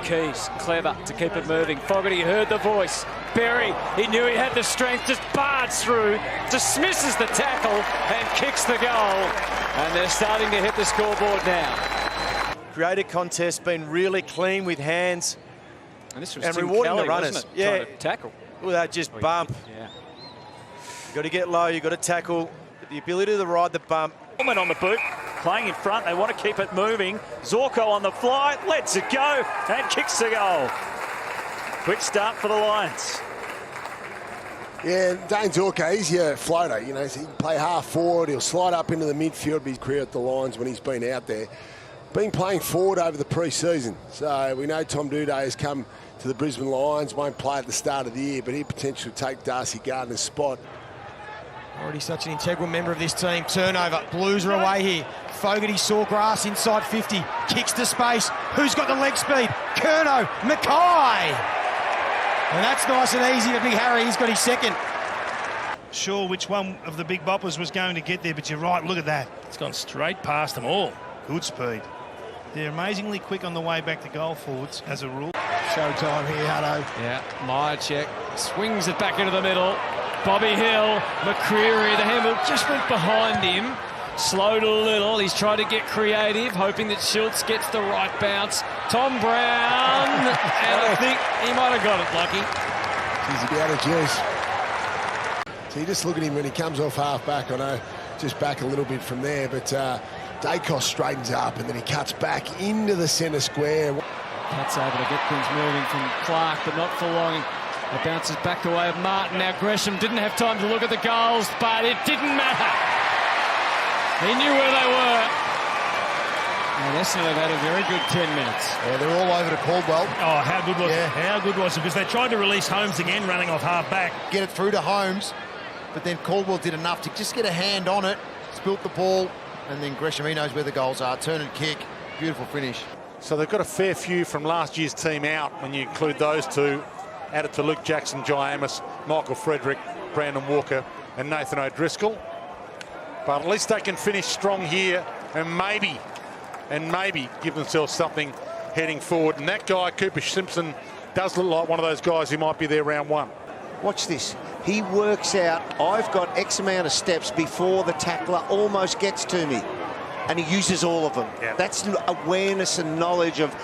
Keys, clever to keep it moving. Fogarty heard the voice. Berry, he knew he had the strength, just barges through, dismisses the tackle and kicks the goal. And they're starting to hit the scoreboard now. Created contest, been really clean with hands. And this was and Tim rewarding Kelly, the runners. wasn't it? Yeah. Trying to tackle. Look at that, just bump. Yeah. You've got to get low, you've got to tackle. The ability to ride the bump. On the boot, playing in front, they want to keep it moving. Zorko on the fly, lets it go and kicks the goal. Quick start for the Lions. Yeah, Dane Zorko, he's your floater. You know, so he can play half forward, he'll slide up into the midfield, be career at the Lions when he's been out there. Been playing forward over the pre-season. So we know Tom Doedee has come to the Brisbane Lions, won't play at the start of the year, but he potentially take Darcy Gardner's spot. Already such an integral member of this team. Turnover, Blues are away here. Fogarty saw grass inside 50, kicks to space. Who's got the leg speed? Curnow, Mackay. And that's nice and easy to Big Harry, he's got his second. Sure which one of the big boppers was going to get there, but you're right, look at that. It's gone straight past them all. Good speed. They're amazingly quick on the way back to goal forwards, as a rule. Showtime here, Hutto. Yeah, Myercheck swings it back into the middle. Bobby Hill, McCreery, the handball just went behind him. Slowed a little, he's trying to get creative, hoping that Schultz gets the right bounce. Tom Brown, and I think he might have got it, Lucky. He's a out of juice. So you just look at him when he comes off half-back. I know, just back a little bit from there, but Dacos straightens up and then he cuts back into the centre square. That's able to get things moving from Clark, but not for long. It bounces back away of Martin. Now Gresham didn't have time to look at the goals, but it didn't matter. He knew where they were. And Essendon have had a very good 10 minutes. Yeah, they're all over to Caldwell. Oh, how good was it? How good was it? Because they tried to release Holmes again, running off half-back. Get it through to Holmes, but then Caldwell did enough to just get a hand on it, spilt the ball, and then Gresham, he knows where the goals are. Turn and kick. Beautiful finish. So they've got a fair few from last year's team out when you include those two. Added to Luke Jackson, Jai Amos, Michael Frederick, Brandon Walker and Nathan O'Driscoll. But at least they can finish strong here and maybe give themselves something heading forward. And that guy, Cooper Simpson, does look like one of those guys who might be there round one. Watch this. He works out, I've got X amount of steps before the tackler almost gets to me. And he uses all of them. Yeah. That's awareness and knowledge of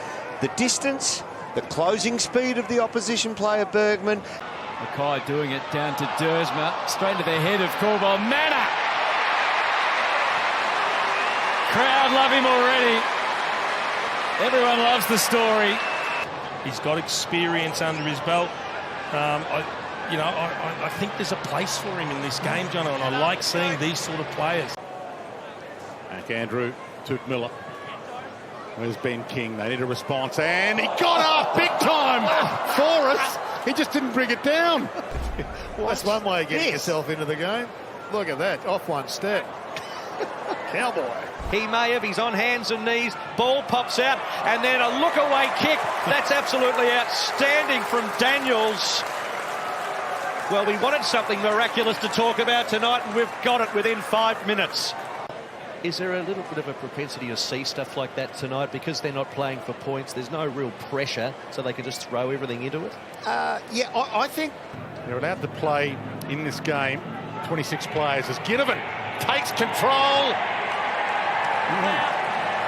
the distance, the closing speed of the opposition player, Bergman. Mackay doing it down to Dersma, straight to the head of Caldwell. Manor! Crowd love him already. Everyone loves the story. He's got experience under his belt. I think there's a place for him in this game, Jono, and I like seeing these sort of players. Back Andrew, Took Miller. Where's Ben King? They need a response, and he got up big time for us. He just didn't bring it down. Well, that's one way of getting yourself into the game. Look at that, off one step. Cowboy. He may have, he's on hands and knees, ball pops out, and then a look-away kick. That's absolutely outstanding from Daniels. Well, we wanted something miraculous to talk about tonight, and we've got it within 5 minutes. Is there a little bit of a propensity to see stuff like that tonight? Because they're not playing for points, there's no real pressure, so they can just throw everything into it? Yeah, I think They're allowed to play in this game 26 players as Ginnivan takes control.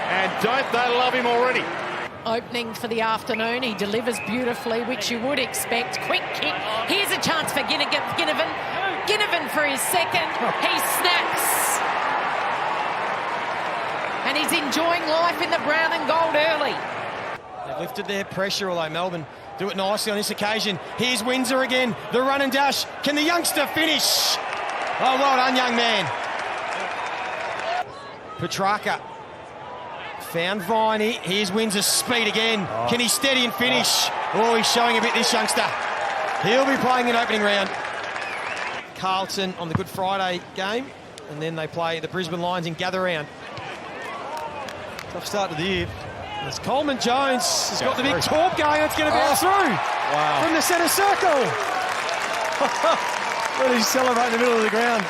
And don't they love him already? Opening for the afternoon, he delivers beautifully, which you would expect. Quick kick, here's a chance for Ginnivan. Ginnivan for his second, he snaps. And he's enjoying life in the brown and gold early. They've lifted their pressure, although Melbourne do it nicely on this occasion. Here's Windsor again, the run and dash. Can the youngster finish? Oh, well done, young man. Petrarca found Viney. Here's Windsor's speed again. Can he steady and finish? Oh, he's showing a bit, this youngster. He'll be playing in opening round. Carlton on the Good Friday game, and then they play the Brisbane Lions in gather round. Tough start to the year. As Coleman Jones has got the big torp going, it's going to bounce through from the centre circle. Well, he's celebrating in the middle of the ground.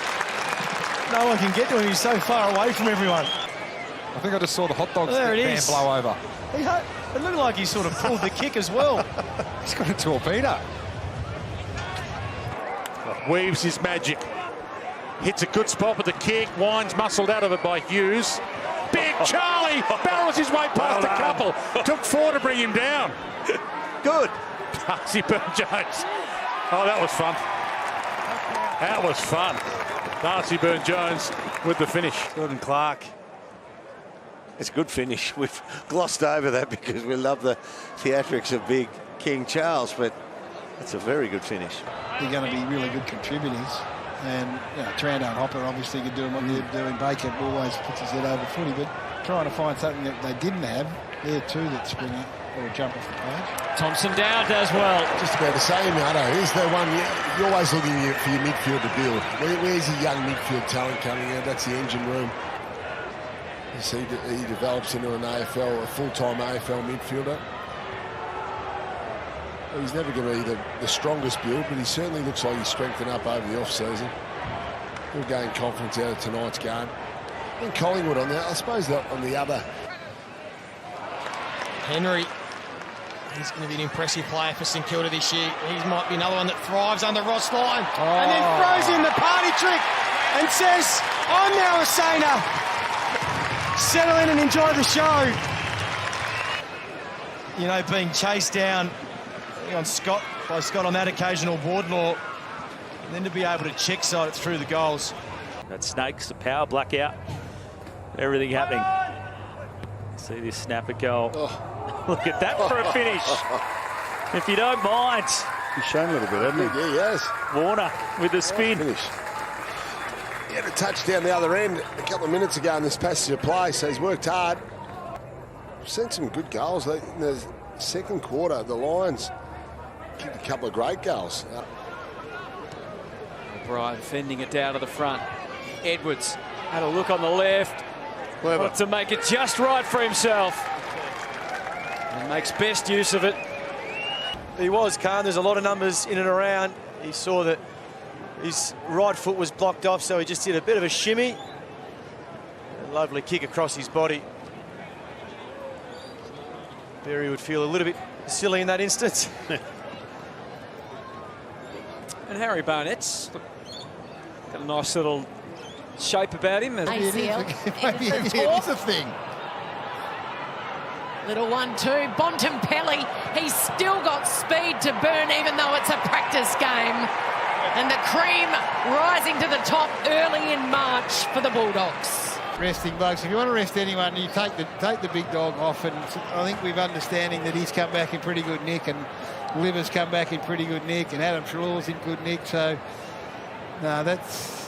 No one can get to him, he's so far away from everyone. I think I just saw the hot dogs van blow over. It looked like he sort of pulled the kick as well. He's got a torpedo. Weaves his magic. Hits a good spot with the kick. Wines muscled out of it by Hughes. Big Charlie barrels his way past a couple. Took 4 to bring him down. Good. Darcy Byrne-Jones. Oh, that was fun. That was fun. Darcy Byrne-Jones with the finish. Jordan Clark. It's a good finish. We've glossed over that because we love the theatrics of big King Charles, but it's a very good finish. They're going to be really good contributors. And Trando and Hopper obviously are doing what they're doing. Baker always puts his head over footy, but trying to find something that they didn't have. They're two that spring out or jump off the page. Thompson down does well. Just about the same, He's the one you're always looking for your midfield to build. Where's your young midfield talent coming out? That's the engine room. You see that he develops into an AFL, a full-time AFL midfielder. Well, he's never going to be the strongest build, but he certainly looks like he's strengthened up over the off-season. He'll gain confidence out of tonight's game. And Collingwood on that, I suppose that on the other. Henry. He's going to be an impressive player for St Kilda this year. He might be another one that thrives under Ross Lyon. And then throws in the party trick and says, I'm now a Sainer. Settle in and enjoy the show. You know, being chased down by Scott on that occasion, or Wardlaw, and then to be able to check side it through the goals. That Snakes, the power blackout, everything happening. See this snapper goal. Look at that for a finish. If you don't mind. He's shown a little bit, hasn't he? Yeah, he has. Warner with the spin. Finish. He had a touchdown the other end a couple of minutes ago in this passage of play, so he's worked hard. We've seen some good goals. In the second quarter, the Lions kicked a couple of great goals. O'Brien fending it down to the front. Edwards had a look on the left. Wanted to make it just right for himself. And makes best use of it. He was, Khan. There's a lot of numbers in and around. He saw that his right foot was blocked off, so he just did a bit of a shimmy. A lovely kick across his body. Berry would feel a little bit silly in that instance. And Harry Barnett's got a nice little shape about him. ACL. Maybe it is a thing. Little 1-2. Bontempelli, he's still got speed to burn, even though it's a practice game. And the cream rising to the top early in March for the Bulldogs. Resting blokes. If you want to rest anyone, you take the big dog off, and I think we've understanding that he's come back in pretty good nick, and Liver's come back in pretty good nick, and Adam Trelaw's in good nick. So, no, that's